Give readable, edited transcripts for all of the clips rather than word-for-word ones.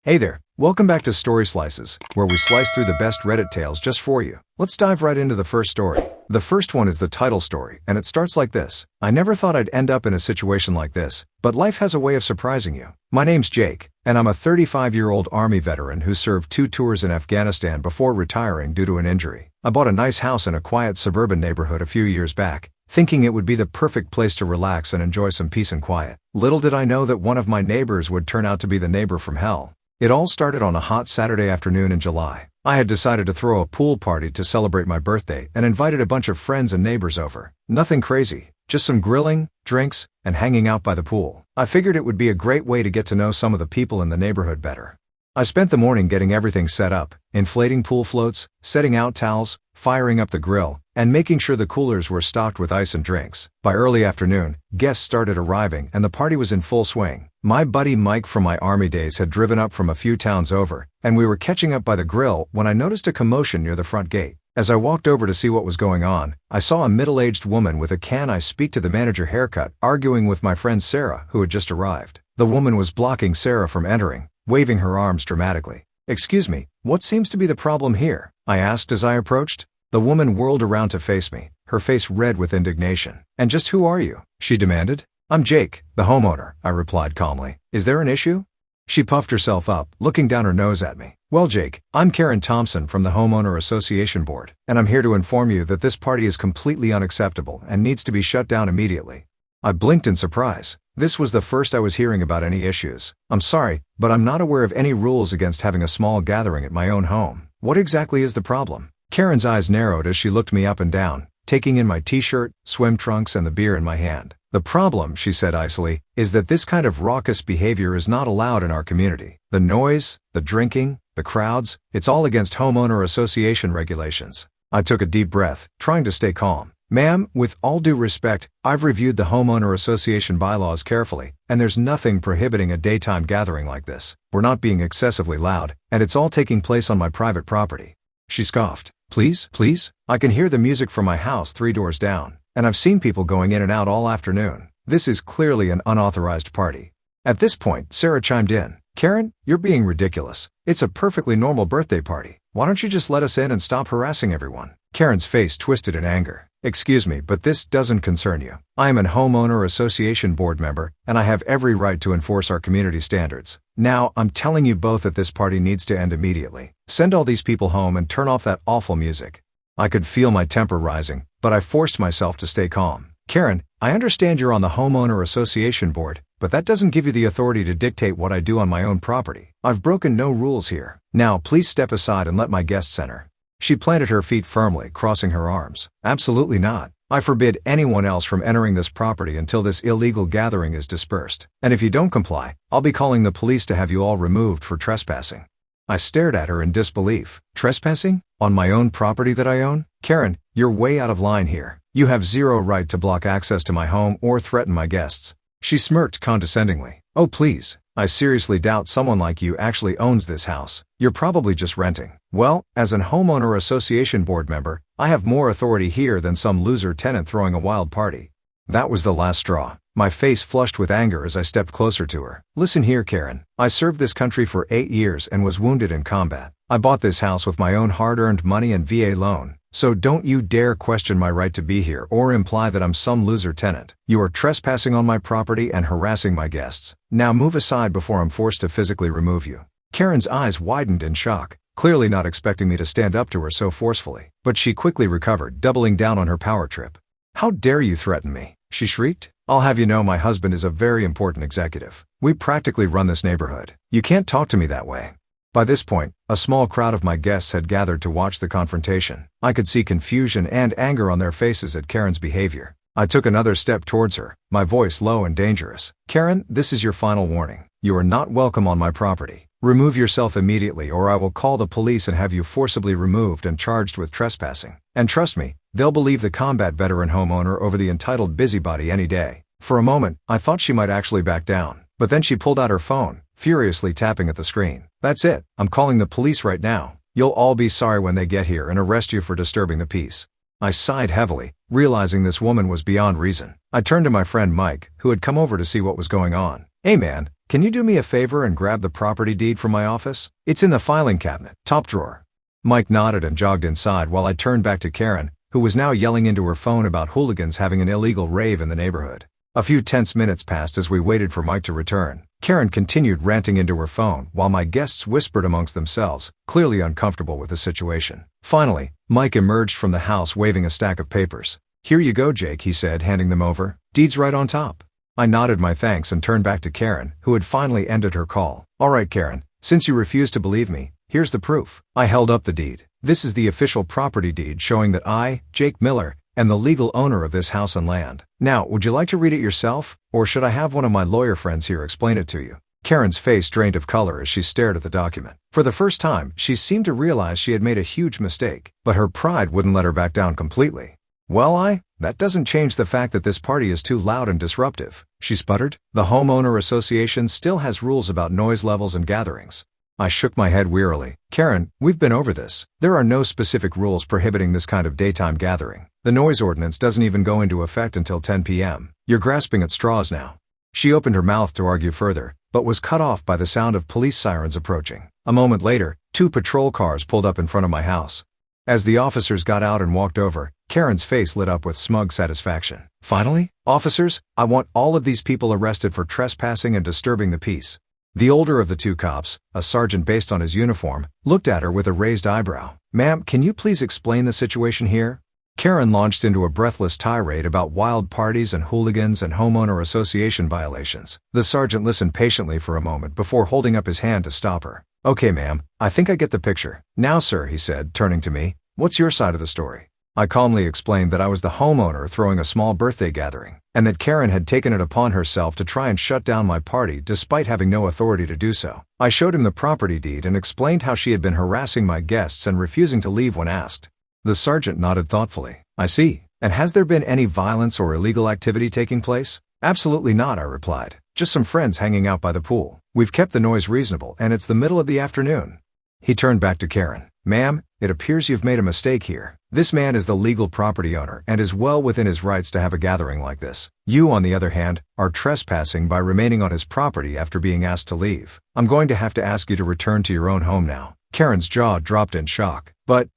Hey there, welcome back to Story Slices, where we slice through the best Reddit tales just for you. Let's dive right into the first story. The first one is the Tittle story, and it starts like this. I never thought I'd end up in a situation like this, but life has a way of surprising you. My name's Jake, and I'm a 35-year-old Army veteran who served 2 tours in Afghanistan before retiring due to an injury. I bought a nice house in a quiet suburban neighborhood a few years back, thinking it would be the perfect place to relax and enjoy some peace and quiet. Little did I know that one of my neighbors would turn out to be the neighbor from hell. It all started on a hot Saturday afternoon in July. I had decided to throw a pool party to celebrate my birthday and invited a bunch of friends and neighbors over. Nothing crazy, just some grilling, drinks, and hanging out by the pool. I figured it would be a great way to get to know some of the people in the neighborhood better. I spent the morning getting everything set up, inflating pool floats, setting out towels, firing up the grill, and making sure the coolers were stocked with ice and drinks. By early afternoon, guests started arriving and the party was in full swing. My buddy Mike from my Army days had driven up from a few towns over, and we were catching up by the grill when I noticed a commotion near the front gate. As I walked over to see what was going on, I saw a middle-aged woman with a "can I speak to the manager" haircut arguing with my friend Sarah, who had just arrived. The woman was blocking Sarah from entering, waving her arms dramatically. "Excuse me, what seems to be the problem here?" I asked as I approached. The woman whirled around to face me, her face red with indignation. "And just who are you?" she demanded. "I'm Jake, the homeowner," I replied calmly. "Is there an issue?" She puffed herself up, looking down her nose at me. "Well, Jake, I'm Karen Thompson from the Homeowner Association Board, and I'm here to inform you that this party is completely unacceptable and needs to be shut down immediately." I blinked in surprise. This was the first I was hearing about any issues. "I'm sorry, but I'm not aware of any rules against having a small gathering at my own home. What exactly is the problem?" Karen's eyes narrowed as she looked me up and down, taking in my t-shirt, swim trunks, and the beer in my hand. "The problem," she said icily, "is that this kind of raucous behavior is not allowed in our community. The noise, the drinking, the crowds, it's all against homeowner association regulations." I took a deep breath, trying to stay calm. "Ma'am, with all due respect, I've reviewed the homeowner association bylaws carefully, and there's nothing prohibiting a daytime gathering like this. We're not being excessively loud, and it's all taking place on my private property." She scoffed. Please? I can hear the music from my house 3 doors down, and I've seen people going in and out all afternoon. This is clearly an unauthorized party." At this point, Sarah chimed in. "Karen, you're being ridiculous. It's a perfectly normal birthday party. Why don't you just let us in and stop harassing everyone?" Karen's face twisted in anger. "Excuse me, but this doesn't concern you. I am a homeowner association board member, and I have every right to enforce our community standards. Now, I'm telling you both that this party needs to end immediately. Send all these people home and turn off that awful music." I could feel my temper rising, but I forced myself to stay calm. "Karen, I understand you're on the homeowner association board, but that doesn't give you the authority to dictate what I do on my own property. I've broken no rules here. Now, please step aside and let my guests enter." She planted her feet firmly, crossing her arms. "Absolutely not. I forbid anyone else from entering this property until this illegal gathering is dispersed. And if you don't comply, I'll be calling the police to have you all removed for trespassing." I stared at her in disbelief. "Trespassing? On my own property that I own? Karen, you're way out of line here. You have zero right to block access to my home or threaten my guests." She smirked condescendingly. "Oh please, I seriously doubt someone like you actually owns this house. You're probably just renting." "Well, as an homeowner association board member, I have more authority here than some loser tenant throwing a wild party." That was the last straw. My face flushed with anger as I stepped closer to her. "Listen here, Karen. I served this country for 8 years and was wounded in combat. I bought this house with my own hard-earned money and VA loan. So don't you dare question my right to be here or imply that I'm some loser tenant. You are trespassing on my property and harassing my guests. Now move aside before I'm forced to physically remove you." Karen's eyes widened in shock, clearly not expecting me to stand up to her so forcefully. But she quickly recovered, doubling down on her power trip. "How dare you threaten me?" she shrieked. "I'll have you know my husband is a very important executive. We practically run this neighborhood. You can't talk to me that way." By this point, a small crowd of my guests had gathered to watch the confrontation. I could see confusion and anger on their faces at Karen's behavior. I took another step towards her, my voice low and dangerous. "Karen, this is your final warning. You are not welcome on my property. Remove yourself immediately or I will call the police and have you forcibly removed and charged with trespassing. And trust me, they'll believe the combat veteran homeowner over the entitled busybody any day." For a moment, I thought she might actually back down, but then she pulled out her phone, furiously tapping at the screen. "That's it. I'm calling the police right now. You'll all be sorry when they get here and arrest you for disturbing the peace." I sighed heavily, realizing this woman was beyond reason. I turned to my friend Mike, who had come over to see what was going on. "Hey man, can you do me a favor and grab the property deed from my office? It's in the filing cabinet, top drawer. Mike nodded and jogged inside while I turned back to Karen, who was now yelling into her phone about hooligans having an illegal rave in the neighborhood. A few tense minutes passed as we waited for Mike to return. Karen continued ranting into her phone while my guests whispered amongst themselves, clearly uncomfortable with the situation. Finally, Mike emerged from the house waving a stack of papers. "Here you go, Jake," he said, handing them over. "Deed's right on top." I nodded my thanks and turned back to Karen, who had finally ended her call. "All right, Karen, since you refuse to believe me, here's the proof." I held up the deed. "This is the official property deed showing that I, Jake Miller, am the legal owner of this house and land. Now, would you like to read it yourself, or should I have one of my lawyer friends here explain it to you?" Karen's face drained of color as she stared at the document. For the first time, she seemed to realize she had made a huge mistake, but her pride wouldn't let her back down completely. "Well, that doesn't change the fact that this party is too loud and disruptive," she sputtered. "The homeowner association still has rules about noise levels and gatherings." I shook my head wearily. "Karen, we've been over this. There are no specific rules prohibiting this kind of daytime gathering. The noise ordinance doesn't even go into effect until 10 p.m. You're grasping at straws now." She opened her mouth to argue further, but was cut off by the sound of police sirens approaching. A moment later, 2 patrol cars pulled up in front of my house. As the officers got out and walked over, Karen's face lit up with smug satisfaction. "Finally, officers, I want all of these people arrested for trespassing and disturbing the peace." The older of the 2 cops, a sergeant based on his uniform, looked at her with a raised eyebrow. "Ma'am, can you please explain the situation here?" Karen launched into a breathless tirade about wild parties and hooligans and homeowner association violations. The sergeant listened patiently for a moment before holding up his hand to stop her. "Okay, ma'am, I think I get the picture. Now, sir," he said, turning to me, "what's your side of the story?" I calmly explained that I was the homeowner throwing a small birthday gathering, and that Karen had taken it upon herself to try and shut down my party despite having no authority to do so. I showed him the property deed and explained how she had been harassing my guests and refusing to leave when asked. The sergeant nodded thoughtfully. "I see. And has there been any violence or illegal activity taking place?" "Absolutely not," I replied. "Just some friends hanging out by the pool. We've kept the noise reasonable, and it's the middle of the afternoon." He turned back to Karen. "Ma'am, it appears you've made a mistake here. This man is the legal property owner and is well within his rights to have a gathering like this. You, on the other hand, are trespassing by remaining on his property after being asked to leave. I'm going to have to ask you to return to your own home now." Karen's jaw dropped in shock. But,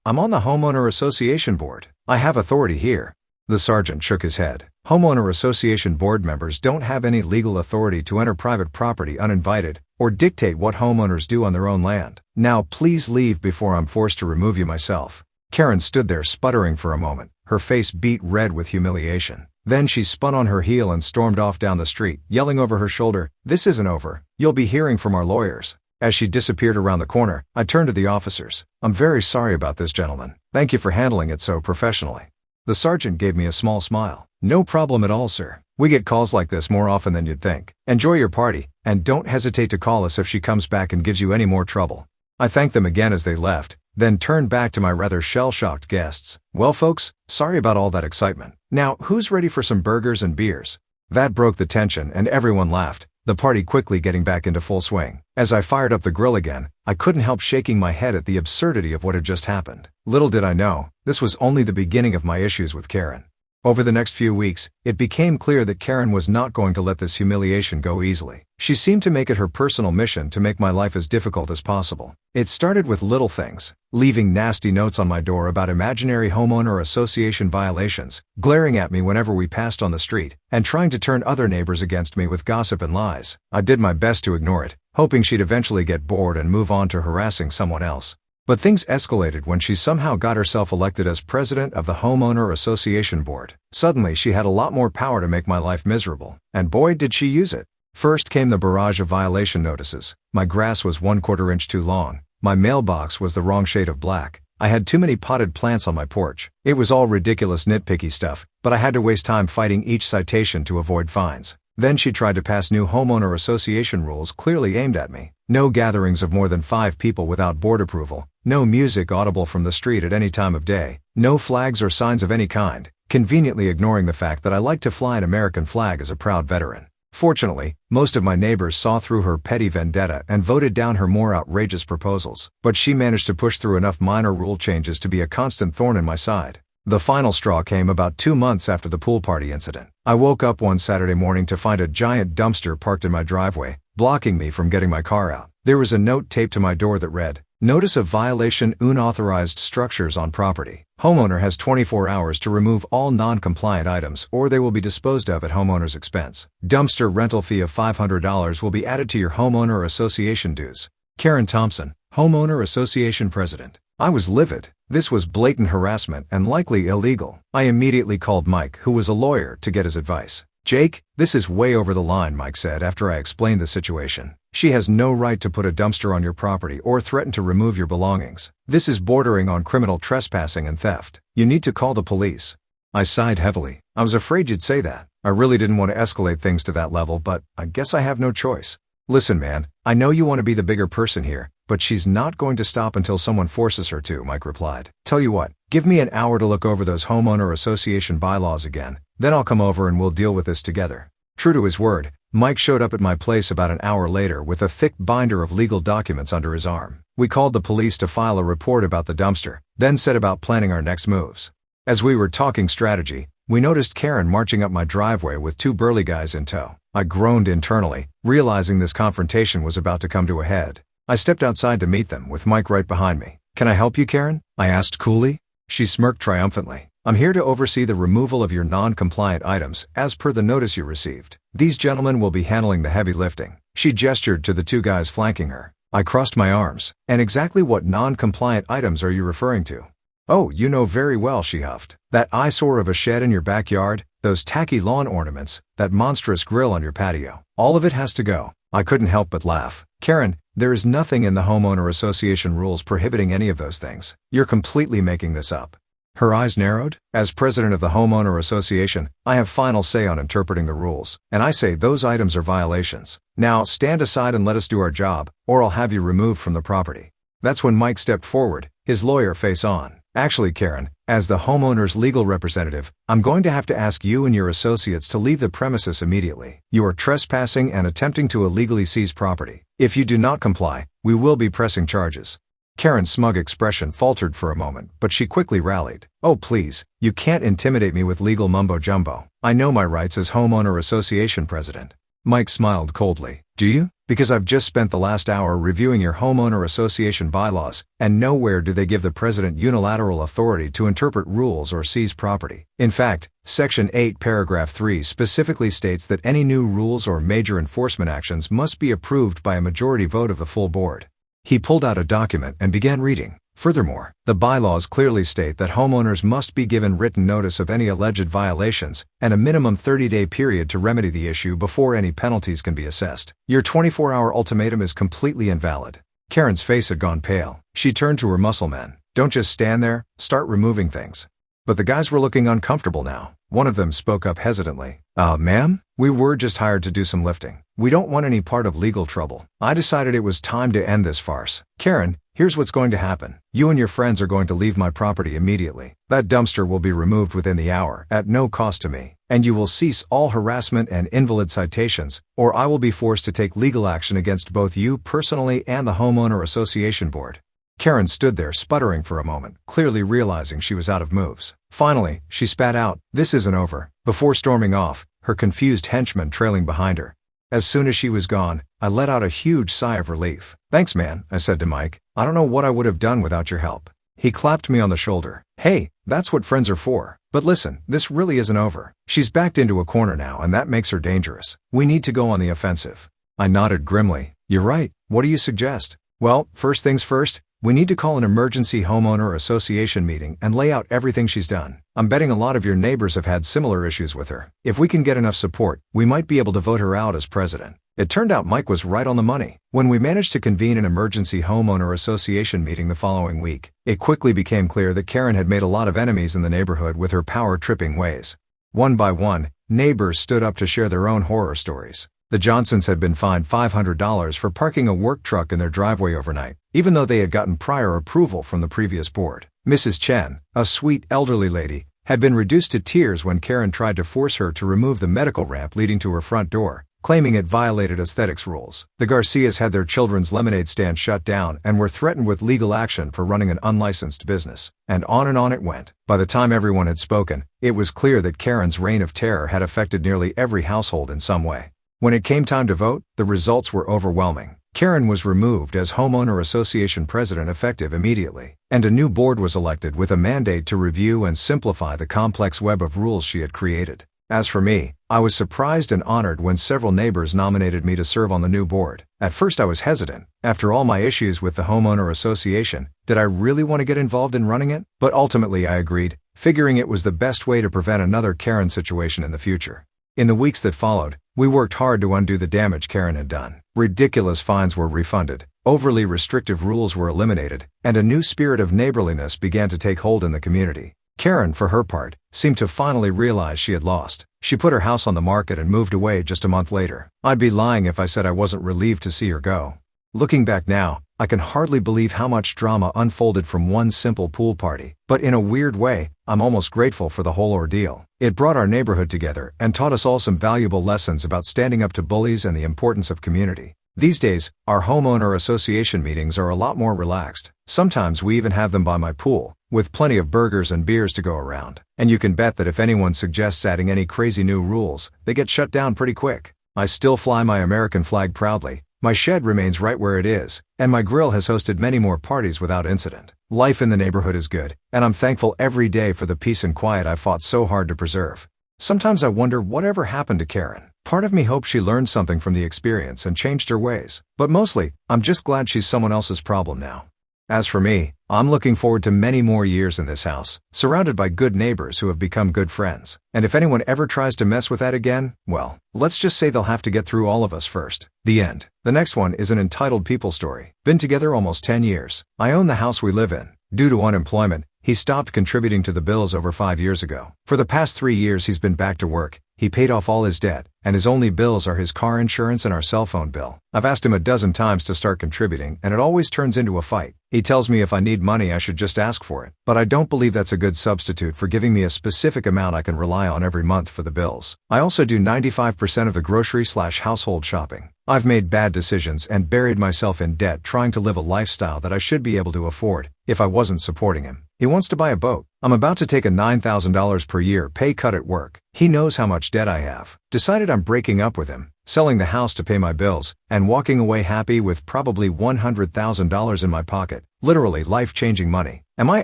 I'm on the homeowner association board. I have authority here." The sergeant shook his head. "Homeowner association board members don't have any legal authority to enter private property uninvited or dictate what homeowners do on their own land. Now please leave before I'm forced to remove you myself." Karen stood there sputtering for a moment, her face beet red with humiliation. Then she spun on her heel and stormed off down the street, yelling over her shoulder, "This isn't over. You'll be hearing from our lawyers." As she disappeared around the corner, I turned to the officers. "I'm very sorry about this, gentlemen. Thank you for handling it so professionally." The sergeant gave me a small smile. "No problem at all, sir. We get calls like this more often than you'd think. Enjoy your party, and don't hesitate to call us if she comes back and gives you any more trouble." I thanked them again as they left, then turned back to my rather shell-shocked guests. "Well, folks, sorry about all that excitement. Now, who's ready for some burgers and beers?" That broke the tension and everyone laughed, the party quickly getting back into full swing. As I fired up the grill again, I couldn't help shaking my head at the absurdity of what had just happened. Little did I know, this was only the beginning of my issues with Karen. Over the next few weeks, it became clear that Karen was not going to let this humiliation go easily. She seemed to make it her personal mission to make my life as difficult as possible. It started with little things, leaving nasty notes on my door about imaginary homeowner association violations, glaring at me whenever we passed on the street, and trying to turn other neighbors against me with gossip and lies. I did my best to ignore it, hoping she'd eventually get bored and move on to harassing someone else. But things escalated when she somehow got herself elected as president of the Homeowner Association Board. Suddenly she had a lot more power to make my life miserable, and boy did she use it. First came the barrage of violation notices. My grass was 1/4 inch too long. My mailbox was the wrong shade of black. I had too many potted plants on my porch. It was all ridiculous nitpicky stuff, but I had to waste time fighting each citation to avoid fines. Then she tried to pass new homeowner association rules clearly aimed at me. No gatherings of more than 5 people without board approval, no music audible from the street at any time of day, no flags or signs of any kind, conveniently ignoring the fact that I like to fly an American flag as a proud veteran. Fortunately, most of my neighbors saw through her petty vendetta and voted down her more outrageous proposals, but she managed to push through enough minor rule changes to be a constant thorn in my side. The final straw came about 2 months after the pool party incident. I woke up one Saturday morning to find a giant dumpster parked in my driveway, blocking me from getting my car out. There was a note taped to my door that read, "Notice of violation unauthorized structures on property. Homeowner has 24 hours to remove all non-compliant items or they will be disposed of at homeowner's expense. Dumpster rental fee of $500 will be added to your homeowner association dues. Karen Thompson, Homeowner Association President." I was livid. This was blatant harassment and likely illegal. I immediately called Mike, who was a lawyer, to get his advice. "Jake, this is way over the line," Mike said after I explained the situation. "She has no right to put a dumpster on your property or threaten to remove your belongings. This is bordering on criminal trespassing and theft. You need to call the police." I sighed heavily. I was afraid you'd say that. I really didn't want to escalate things to that level, but I guess I have no choice. "Listen, man, I know you want to be the bigger person here, but she's not going to stop until someone forces her to," Mike replied. "Tell you what, give me an hour to look over those homeowner association bylaws again, then I'll come over and we'll deal with this together." True to his word, Mike showed up at my place about an hour later with a thick binder of legal documents under his arm. We called the police to file a report about the dumpster, then set about planning our next moves. As we were talking strategy, we noticed Karen marching up my driveway with two burly guys in tow. I groaned internally, realizing this confrontation was about to come to a head. I stepped outside to meet them, with Mike right behind me. "Can I help you, Karen?" I asked coolly. She smirked triumphantly. "I'm here to oversee the removal of your non-compliant items, as per the notice you received. These gentlemen will be handling the heavy lifting." She gestured to the two guys flanking her. I crossed my arms. "And exactly what non-compliant items are you referring to?" "Oh, you know very well," she huffed. "That eyesore of a shed in your backyard, those tacky lawn ornaments, that monstrous grill on your patio. All of it has to go." I couldn't help but laugh. "Karen, there is nothing in the homeowner association rules prohibiting any of those things. You're completely making this up." Her eyes narrowed. "As president of the homeowner association, I have final say on interpreting the rules, and I say those items are violations. Now stand aside and let us do our job, or I'll have you removed from the property." That's when Mike stepped forward, his lawyer face on. "Actually, Karen, as the homeowner's legal representative, I'm going to have to ask you and your associates to leave the premises immediately. You are trespassing and attempting to illegally seize property. If you do not comply, we will be pressing charges." Karen's smug expression faltered for a moment, but she quickly rallied. "Oh please, you can't intimidate me with legal mumbo-jumbo. I know my rights as homeowner association president." Mike smiled coldly. "Do you? Because I've just spent the last hour reviewing your homeowner association bylaws, and nowhere do they give the president unilateral authority to interpret rules or seize property. In fact, Section 8, Paragraph 3 specifically states that any new rules or major enforcement actions must be approved by a majority vote of the full board." He pulled out a document and began reading. Furthermore, the bylaws clearly state that homeowners must be given written notice of any alleged violations, and a minimum 30-day period to remedy the issue before any penalties can be assessed. Your 24-hour ultimatum is completely invalid." Karen's face had gone pale. She turned to her muscle men. "Don't just stand there, start removing things." But the guys were looking uncomfortable now. One of them spoke up hesitantly. Ma'am, we were just hired to do some lifting. We don't want any part of legal trouble. I decided it was time to end this farce. Karen, here's what's going to happen. You and your friends are going to leave my property immediately. That dumpster will be removed within the hour, at no cost to me. And you will cease all harassment and invalid citations, or I will be forced to take legal action against both you personally and the homeowner association board." Karen stood there sputtering for a moment, clearly realizing she was out of moves. Finally, she spat out, "This isn't over," before storming off, her confused henchmen trailing behind her. As soon as she was gone, I let out a huge sigh of relief. "Thanks, man," I said to Mike. "I don't know what I would have done without your help." He clapped me on the shoulder. "Hey, that's what friends are for. But listen, this really isn't over. She's backed into a corner now, and that makes her dangerous. We need to go on the offensive." I nodded grimly. "You're right. What do you suggest?" "Well, first things first, we need to call an emergency homeowner association meeting and lay out everything she's done. I'm betting a lot of your neighbors have had similar issues with her. If we can get enough support, we might be able to vote her out as president." It turned out Mike was right on the money. When we managed to convene an emergency homeowner association meeting the following week, it quickly became clear that Karen had made a lot of enemies in the neighborhood with her power-tripping ways. One by one, neighbors stood up to share their own horror stories. The Johnsons had been fined $500 for parking a work truck in their driveway overnight, even though they had gotten prior approval from the previous board. Mrs. Chen, a sweet elderly lady, had been reduced to tears when Karen tried to force her to remove the medical ramp leading to her front door, claiming it violated aesthetics rules. The Garcias had their children's lemonade stand shut down and were threatened with legal action for running an unlicensed business. And on it went. By the time everyone had spoken, it was clear that Karen's reign of terror had affected nearly every household in some way. When it came time to vote, the results were overwhelming. Karen was removed as homeowner association president effective immediately, and a new board was elected with a mandate to review and simplify the complex web of rules she had created. As for me, I was surprised and honored when several neighbors nominated me to serve on the new board. At first I was hesitant. After all my issues with the homeowner association, did I really want to get involved in running it? But ultimately I agreed, figuring it was the best way to prevent another Karen situation in the future. In the weeks that followed, we worked hard to undo the damage Karen had done. Ridiculous fines were refunded, overly restrictive rules were eliminated, and a new spirit of neighborliness began to take hold in the community. Karen, for her part, seemed to finally realize she had lost. She put her house on the market and moved away just a month later. I'd be lying if I said I wasn't relieved to see her go. Looking back now, I can hardly believe how much drama unfolded from one simple pool party. But in a weird way, I'm almost grateful for the whole ordeal. It brought our neighborhood together and taught us all some valuable lessons about standing up to bullies and the importance of community. These days, our homeowner association meetings are a lot more relaxed. Sometimes we even have them by my pool, with plenty of burgers and beers to go around. And you can bet that if anyone suggests adding any crazy new rules, they get shut down pretty quick. I still fly my American flag proudly, my shed remains right where it is, and my grill has hosted many more parties without incident. Life in the neighborhood is good, and I'm thankful every day for the peace and quiet I fought so hard to preserve. Sometimes I wonder whatever happened to Karen. Part of me hopes she learned something from the experience and changed her ways. But mostly, I'm just glad she's someone else's problem now. As for me, I'm looking forward to many more years in this house, surrounded by good neighbors who have become good friends. And if anyone ever tries to mess with that again, well, let's just say they'll have to get through all of us first. The end. The next one is an entitled people story. Been together almost 10 years. I own the house we live in. Due to unemployment, he stopped contributing to the bills over 5 years ago. For the past 3 years he's been back to work. He paid off all his debt, and his only bills are his car insurance and our cell phone bill. I've asked him a dozen times to start contributing, and it always turns into a fight. He tells me if I need money I should just ask for it, but I don't believe that's a good substitute for giving me a specific amount I can rely on every month for the bills. I also do 95% of the grocery/household shopping. I've made bad decisions and buried myself in debt trying to live a lifestyle that I should be able to afford if I wasn't supporting him. He wants to buy a boat. I'm about to take a $9,000 per year pay cut at work. He knows how much debt I have. Decided I'm breaking up with him, selling the house to pay my bills, and walking away happy with probably $100,000 in my pocket. Literally life-changing money. Am I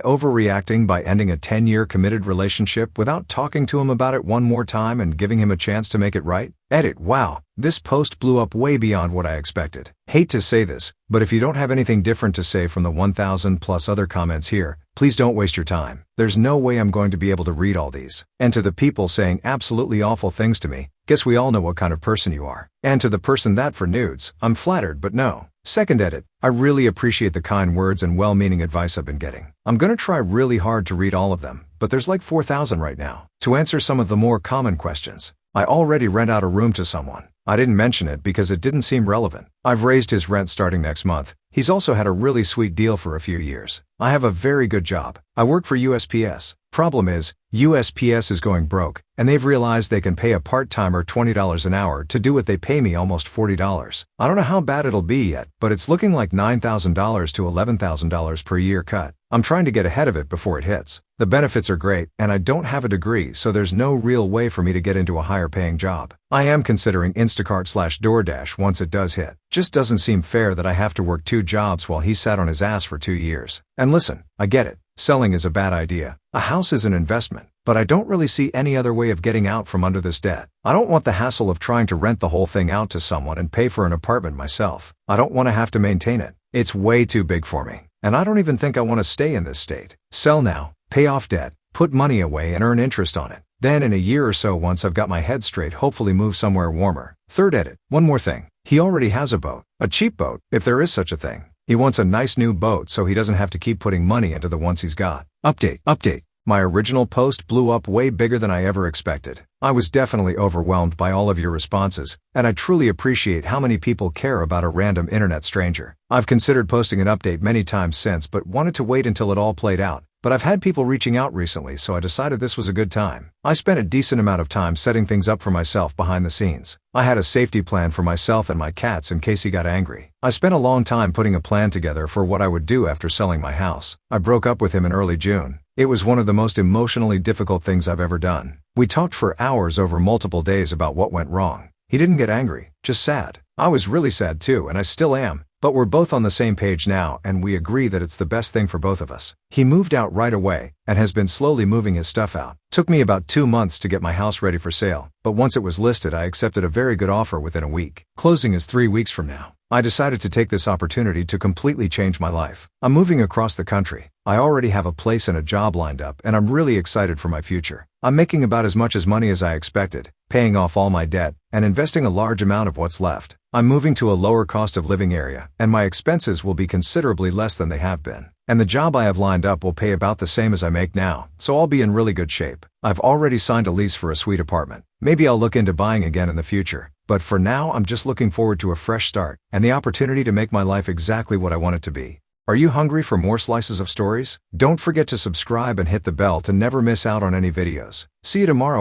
overreacting by ending a 10-year committed relationship without talking to him about it one more time and giving him a chance to make it right? Edit. Wow, this post blew up way beyond what I expected. Hate to say this, but if you don't have anything different to say from the 1,000 plus other comments here, please don't waste your time. There's no way I'm going to be able to read all these. And to the people saying absolutely awful things to me, guess we all know what kind of person you are. And to the person that for nudes, I'm flattered but no. Second edit. I really appreciate the kind words and well-meaning advice I've been getting. I'm gonna try really hard to read all of them, but there's like 4,000 right now. To answer some of the more common questions, I already rent out a room to someone. I didn't mention it because it didn't seem relevant. I've raised his rent starting next month. He's also had a really sweet deal for a few years. I have a very good job. I work for USPS. Problem is, USPS is going broke, and they've realized they can pay a part-timer $20 an hour to do what they pay me almost $40. I don't know how bad it'll be yet, but it's looking like $9,000 to $11,000 per year cut. I'm trying to get ahead of it before it hits. The benefits are great, and I don't have a degree, so there's no real way for me to get into a higher-paying job. I am considering Instacart/DoorDash once it does hit. Just doesn't seem fair that I have to work 2 jobs while he sat on his ass for 2 years. And listen, I get it. Selling is a bad idea. A house is an investment, but I don't really see any other way of getting out from under this debt. I don't want the hassle of trying to rent the whole thing out to someone and pay for an apartment myself. I don't want to have to maintain it. It's way too big for me. And I don't even think I want to stay in this state. Sell now, pay off debt, put money away and earn interest on it. Then in a year or so once I've got my head straight hopefully move somewhere warmer. Third edit. One more thing. He already has a boat. A cheap boat, if there is such a thing. He wants a nice new boat so he doesn't have to keep putting money into the ones he's got. Update. My original post blew up way bigger than I ever expected. I was definitely overwhelmed by all of your responses, and I truly appreciate how many people care about a random internet stranger. I've considered posting an update many times since but wanted to wait until it all played out. But I've had people reaching out recently, so I decided this was a good time. I spent a decent amount of time setting things up for myself behind the scenes. I had a safety plan for myself and my cats in case he got angry. I spent a long time putting a plan together for what I would do after selling my house. I broke up with him in early June. It was one of the most emotionally difficult things I've ever done. We talked for hours over multiple days about what went wrong. He didn't get angry, just sad. I was really sad too, and I still am. But we're both on the same page now, and we agree that it's the best thing for both of us. He moved out right away, and has been slowly moving his stuff out. Took me about 2 months to get my house ready for sale, but once it was listed I accepted a very good offer within a week. Closing is 3 weeks from now. I decided to take this opportunity to completely change my life. I'm moving across the country. I already have a place and a job lined up, and I'm really excited for my future. I'm making about as much money as I expected, paying off all my debt, and investing a large amount of what's left. I'm moving to a lower cost of living area, and my expenses will be considerably less than they have been. And the job I have lined up will pay about the same as I make now, so I'll be in really good shape. I've already signed a lease for a sweet apartment. Maybe I'll look into buying again in the future. But for now, I'm just looking forward to a fresh start, and the opportunity to make my life exactly what I want it to be. Are you hungry for more slices of stories? Don't forget to subscribe and hit the bell to never miss out on any videos. See you tomorrow.